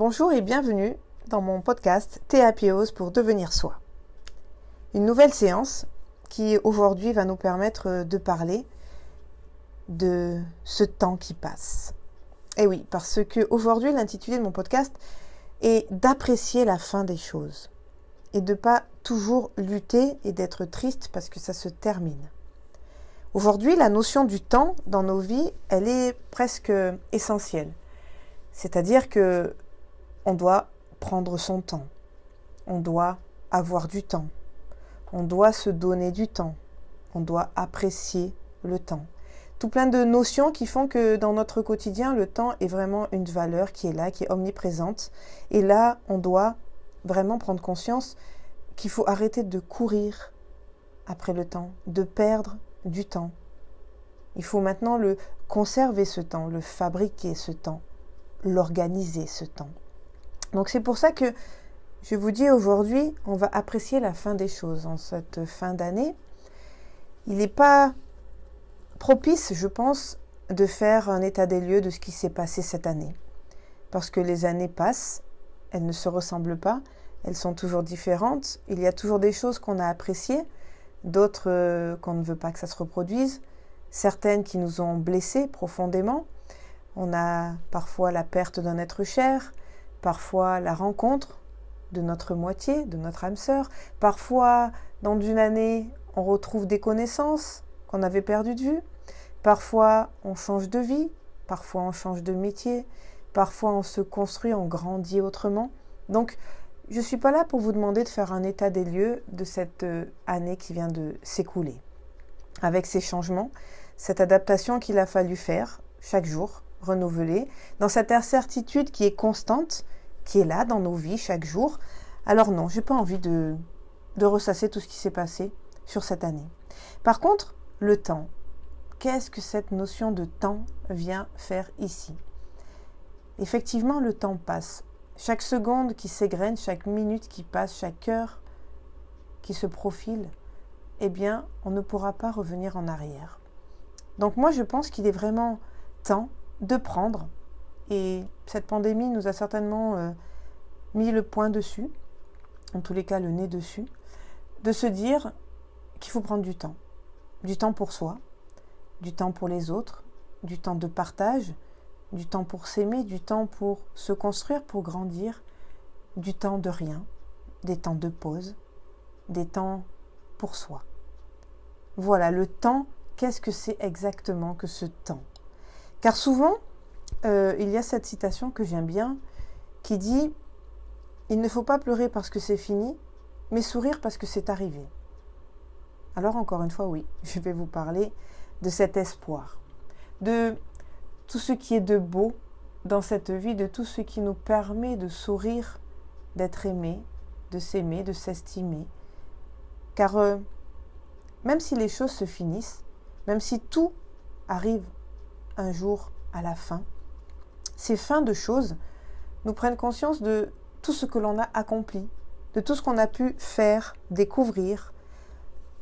Bonjour et bienvenue dans mon podcast Théapios pour devenir soi. Une nouvelle séance qui aujourd'hui va nous permettre de parler de ce temps qui passe. Et oui, parce que aujourd'hui l'intitulé de mon podcast est d'apprécier la fin des choses et de ne pas toujours lutter et d'être triste parce que ça se termine. Aujourd'hui, la notion du temps dans nos vies, elle est presque essentielle. C'est-à-dire que on doit prendre son temps, on doit avoir du temps, on doit se donner du temps, on doit apprécier le temps. Tout plein de notions qui font que dans notre quotidien, le temps est vraiment une valeur qui est là, qui est omniprésente. Et là, on doit vraiment prendre conscience qu'il faut arrêter de courir après le temps, de perdre du temps. Il faut maintenant le conserver ce temps, le fabriquer ce temps, l'organiser ce temps. Donc c'est pour ça que je vous dis aujourd'hui, on va apprécier la fin des choses en cette fin d'année. Il n'est pas propice, je pense, de faire un état des lieux de ce qui s'est passé cette année. Parce que les années passent, elles ne se ressemblent pas, elles sont toujours différentes. Il y a toujours des choses qu'on a appréciées, d'autres qu'on ne veut pas que ça se reproduise, certaines qui nous ont blessés profondément. On a parfois la perte d'un être cher, parfois la rencontre de notre moitié, de notre âme sœur. Parfois, dans une année, on retrouve des connaissances qu'on avait perdues de vue. Parfois, on change de vie. Parfois, on change de métier. Parfois, on se construit, on grandit autrement. Donc, je ne suis pas là pour vous demander de faire un état des lieux de cette année qui vient de s'écouler. Avec ces changements, cette adaptation qu'il a fallu faire chaque jour, renouveler, dans cette incertitude qui est constante, qui est là dans nos vies chaque jour. Alors non, j'ai pas envie de ressasser tout ce qui s'est passé sur cette année. Par contre, le temps. Qu'est-ce que cette notion de temps vient faire ici? Effectivement, le temps passe. Chaque seconde qui s'égrène, chaque minute qui passe, chaque heure qui se profile, eh bien, on ne pourra pas revenir en arrière. Donc moi, je pense qu'il est vraiment temps de prendre, et cette pandémie nous a certainement mis le point dessus, en tous les cas le nez dessus, de se dire qu'il faut prendre du temps pour soi, du temps pour les autres, du temps de partage, du temps pour s'aimer, du temps pour se construire, pour grandir, du temps de rien, des temps de pause, des temps pour soi. Voilà, le temps, qu'est-ce que c'est exactement que ce temps ? Car souvent, il y a cette citation que j'aime bien qui dit « Il ne faut pas pleurer parce que c'est fini, mais sourire parce que c'est arrivé ». Alors encore une fois, oui, je vais vous parler de cet espoir, de tout ce qui est de beau dans cette vie, de tout ce qui nous permet de sourire, d'être aimé, de s'aimer, de s'estimer. Car même si les choses se finissent, même si tout arrive un jour à la fin, ces fins de choses nous prennent conscience de tout ce que l'on a accompli, de tout ce qu'on a pu faire, découvrir.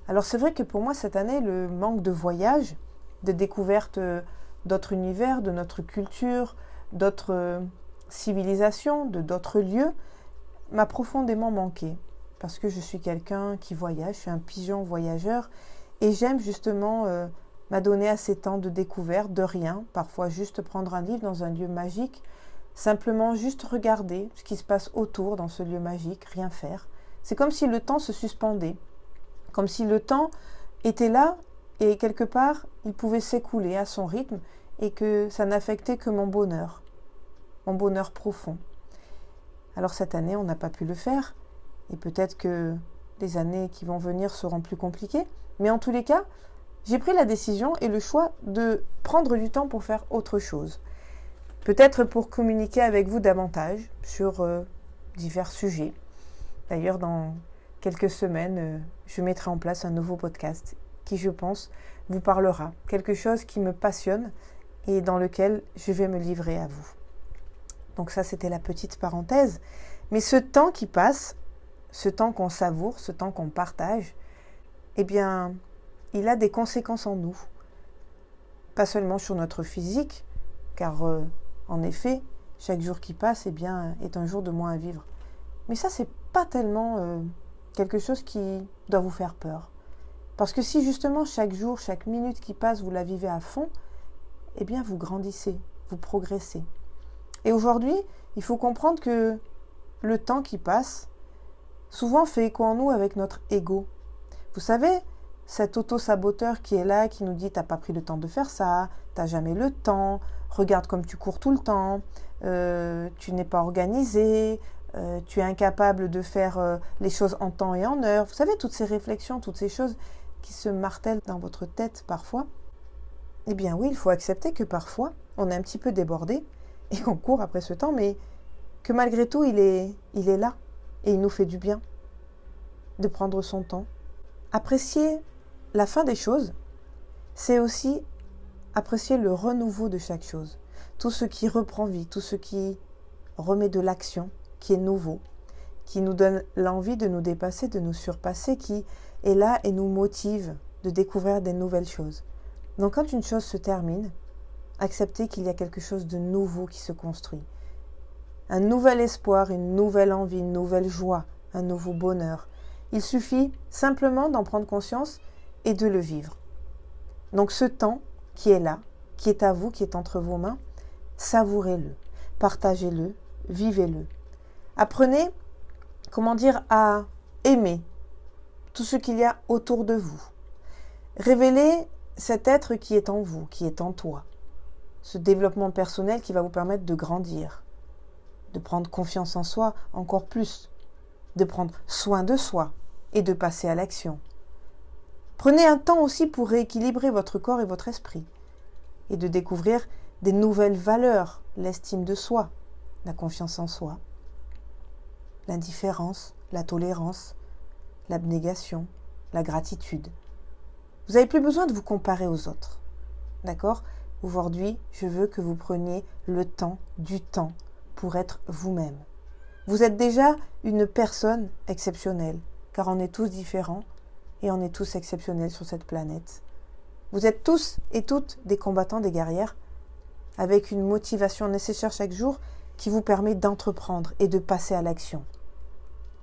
Alors c'est vrai que pour moi cette année, le manque de voyage, de découverte d'autres univers, de notre culture, d'autres civilisations, d'autres lieux, m'a profondément manqué. Parce que je suis quelqu'un qui voyage, je suis un pigeon voyageur, et j'aime justement m'adonner à ces temps de découverte, de rien, parfois juste prendre un livre dans un lieu magique, simplement juste regarder ce qui se passe autour dans ce lieu magique, rien faire. C'est comme si le temps se suspendait, comme si le temps était là et quelque part il pouvait s'écouler à son rythme et que ça n'affectait que mon bonheur profond. Alors cette année on n'a pas pu le faire et peut-être que les années qui vont venir seront plus compliquées, mais en tous les cas, j'ai pris la décision et le choix de prendre du temps pour faire autre chose. Peut-être pour communiquer avec vous davantage sur divers sujets. D'ailleurs, dans quelques semaines, je mettrai en place un nouveau podcast qui, je pense, vous parlera. Quelque chose qui me passionne et dans lequel je vais me livrer à vous. Donc ça, c'était la petite parenthèse. Mais ce temps qui passe, ce temps qu'on savoure, ce temps qu'on partage, eh bien, il a des conséquences en nous. Pas seulement sur notre physique, car en effet, chaque jour qui passe est un jour de moins à vivre. Mais ça, c'est pas tellement quelque chose qui doit vous faire peur. Parce que si justement chaque jour, chaque minute qui passe, vous la vivez à fond, vous grandissez, vous progressez. Et aujourd'hui, il faut comprendre que le temps qui passe, souvent fait écho en nous avec notre ego. Vous savez, cet auto-saboteur qui est là, qui nous dit « t'as pas pris le temps de faire ça, t'as jamais le temps, regarde comme tu cours tout le temps, tu n'es pas organisé, tu es incapable de faire les choses en temps et en heure. » Vous savez, toutes ces réflexions, toutes ces choses qui se martèlent dans votre tête parfois. Eh bien oui, il faut accepter que parfois, on est un petit peu débordé et qu'on court après ce temps, mais que malgré tout, il est là et il nous fait du bien de prendre son temps. Apprécier la fin des choses, c'est aussi apprécier le renouveau de chaque chose. Tout ce qui reprend vie, tout ce qui remet de l'action, qui est nouveau, qui nous donne l'envie de nous dépasser, de nous surpasser, qui est là et nous motive de découvrir des nouvelles choses. Donc quand une chose se termine, acceptez qu'il y a quelque chose de nouveau qui se construit. Un nouvel espoir, une nouvelle envie, une nouvelle joie, un nouveau bonheur. Il suffit simplement d'en prendre conscience et de le vivre. Donc ce temps qui est là, qui est à vous, qui est entre vos mains, savourez-le, partagez-le, vivez-le. Apprenez, à aimer tout ce qu'il y a autour de vous. Révélez cet être qui est en vous, qui est en toi. Ce développement personnel qui va vous permettre de grandir, de prendre confiance en soi encore plus, de prendre soin de soi et de passer à l'action. Prenez un temps aussi pour rééquilibrer votre corps et votre esprit et de découvrir des nouvelles valeurs, l'estime de soi, la confiance en soi, l'indifférence, la tolérance, l'abnégation, la gratitude. Vous n'avez plus besoin de vous comparer aux autres. D'accord ? Aujourd'hui, je veux que vous preniez le temps, du temps, pour être vous-même. Vous êtes déjà une personne exceptionnelle, car on est tous différents et on est tous exceptionnels sur cette planète. Vous êtes tous et toutes des combattants, des guerrières, avec une motivation nécessaire chaque jour qui vous permet d'entreprendre et de passer à l'action.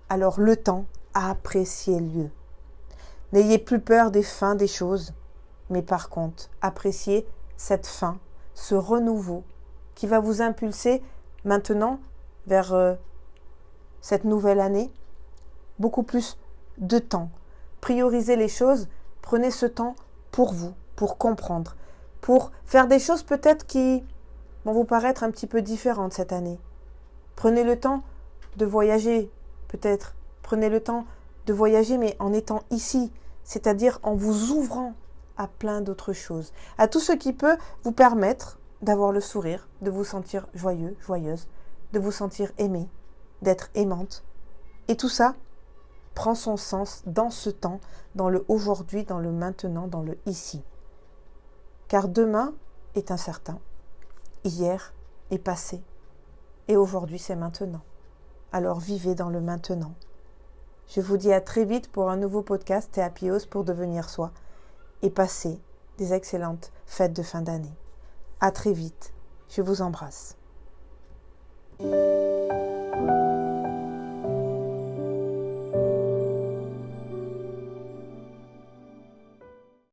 Alors le temps, appréciez-le. N'ayez plus peur des fins des choses, mais par contre, appréciez cette fin, ce renouveau qui va vous impulser maintenant vers cette nouvelle année, beaucoup plus de temps. Priorisez les choses, prenez ce temps pour vous, pour comprendre, pour faire des choses peut-être qui vont vous paraître un petit peu différentes cette année. Prenez le temps de voyager, peut-être. Prenez le temps de voyager, mais en étant ici, c'est-à-dire en vous ouvrant à plein d'autres choses, à tout ce qui peut vous permettre d'avoir le sourire, de vous sentir joyeux, joyeuse, de vous sentir aimé, d'être aimante. Et tout ça prend son sens dans ce temps, dans le aujourd'hui, dans le maintenant, dans le ici. Car demain est incertain, hier est passé, et aujourd'hui c'est maintenant. Alors vivez dans le maintenant. Je vous dis à très vite pour un nouveau podcast Théapios pour devenir soi et passez des excellentes fêtes de fin d'année. À très vite. Je vous embrasse.